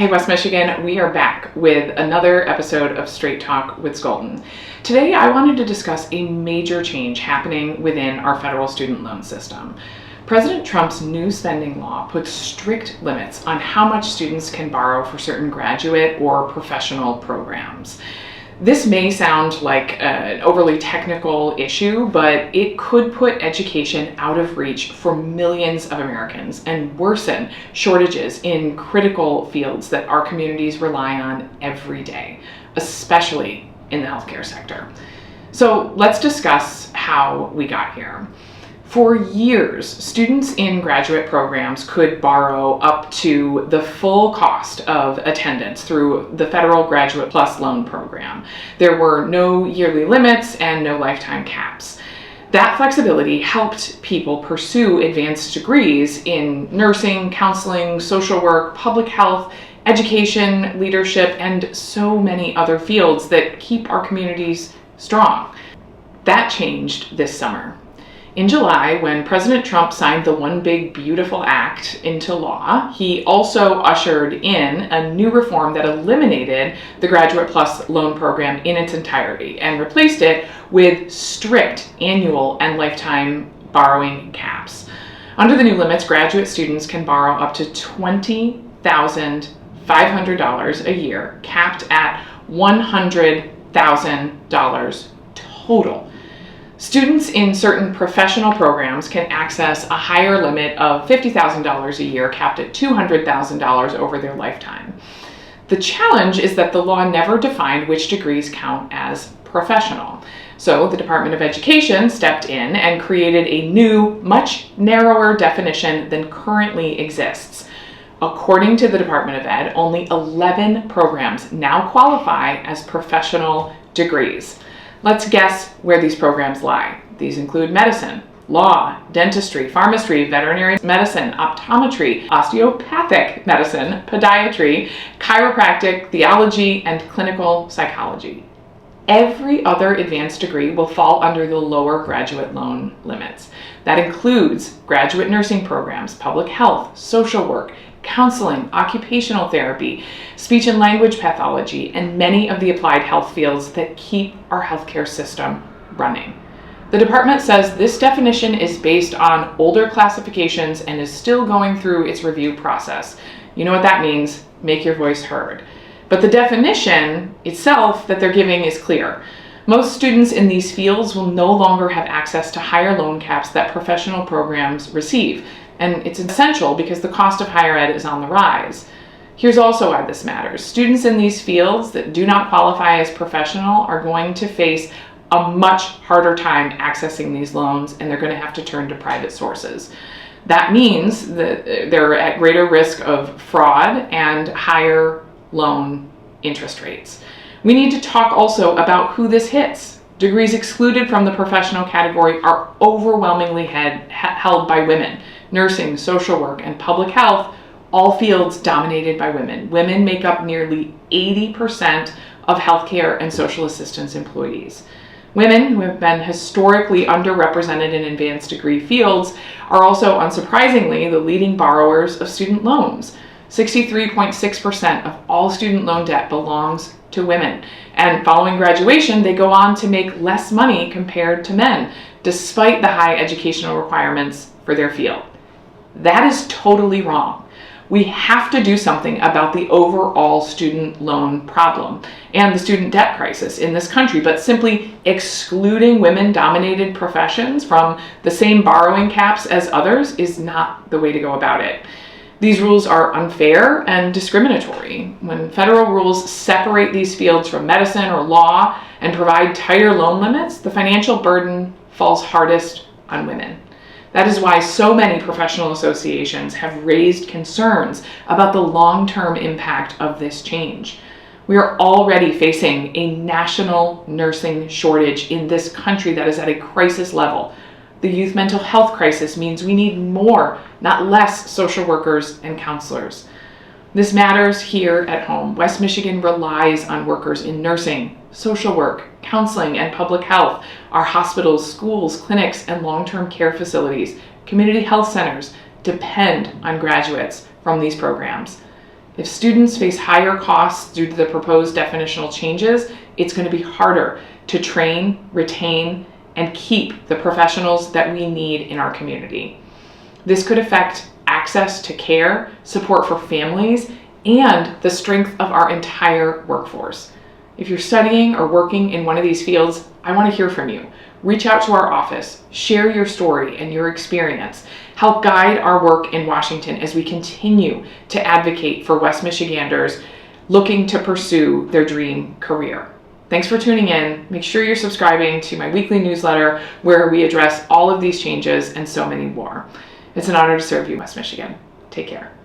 Hey West Michigan, we are back with another episode of Straight Talk with Scholten. Today I wanted to discuss a major change happening within our federal student loan system. President Trump's new spending law puts strict limits on how much students can borrow for certain graduate or professional programs. This may sound like an overly technical issue, but it could put education out of reach for millions of Americans and worsen shortages in critical fields that our communities rely on every day, especially in the healthcare sector. So let's discuss how we got here. For years, students in graduate programs could borrow up to the full cost of attendance through the federal Graduate Plus loan program. There were no yearly limits and no lifetime caps. That flexibility helped people pursue advanced degrees in nursing, counseling, social work, public health, education, leadership, and so many other fields that keep our communities strong. That changed this summer. In July, when President Trump signed the One Big Beautiful Act into law, he also ushered in a new reform that eliminated the Graduate Plus loan program in its entirety and replaced it with strict annual and lifetime borrowing caps. Under the new limits, graduate students can borrow up to $20,500 a year, capped at $100,000 total. Students in certain professional programs can access a higher limit of $50,000 a year, capped at $200,000 over their lifetime. The challenge is that the law never defined which degrees count as professional. So the Department of Education stepped in and created a new, much narrower definition than currently exists. According to the Department of Ed, only 11 programs now qualify as professional degrees. Let's guess where these programs lie. These include medicine, law, dentistry, pharmacy, veterinary medicine, optometry, osteopathic medicine, podiatry, chiropractic, theology, and clinical psychology. Every other advanced degree will fall under the lower graduate loan limits. That includes graduate nursing programs, public health, social work, counseling, occupational therapy, speech and language pathology, and many of the applied health fields that keep our healthcare system running. The department says this definition is based on older classifications and is still going through its review process. You know what that means? Make your voice heard. But the definition itself that they're giving is clear. Most students in these fields will no longer have access to higher loan caps that professional programs receive. And it's essential because the cost of higher ed is on the rise. Here's also why this matters. Students in these fields that do not qualify as professional are going to face a much harder time accessing these loans, and they're going to have to turn to private sources. That means that they're at greater risk of fraud and higher loan interest rates. We need to talk also about who this hits. Degrees excluded from the professional category are overwhelmingly held by women. Nursing, social work, and public health, all fields dominated by women. Women make up nearly 80% of healthcare and social assistance employees. Women, who have been historically underrepresented in advanced degree fields, are also, unsurprisingly, the leading borrowers of student loans. 63.6% of all student loan debt belongs to women. And following graduation, they go on to make less money compared to men, despite the high educational requirements for their field. That is totally wrong. We have to do something about the overall student loan problem and the student debt crisis in this country, but simply excluding women-dominated professions from the same borrowing caps as others is not the way to go about it. These rules are unfair and discriminatory. When federal rules separate these fields from medicine or law and provide tighter loan limits, the financial burden falls hardest on women. That is why so many professional associations have raised concerns about the long-term impact of this change. We are already facing a national nursing shortage in this country that is at a crisis level. The youth mental health crisis means we need more, not less, social workers and counselors. This matters here at home. West Michigan relies on workers in nursing, social work, counseling, and public health. Our hospitals, schools, clinics, and long-term care facilities, community health centers depend on graduates from these programs. If students face higher costs due to the proposed definitional changes, it's going to be harder to train, retain, and keep the professionals that we need in our community. This could affect access to care, support for families, and the strength of our entire workforce. If you're studying or working in one of these fields, I want to hear from you. Reach out to our office, share your story and your experience. Help guide our work in Washington as we continue to advocate for West Michiganders looking to pursue their dream career. Thanks for tuning in. Make sure you're subscribing to my weekly newsletter where we address all of these changes and so many more. It's an honor to serve you, West Michigan. Take care.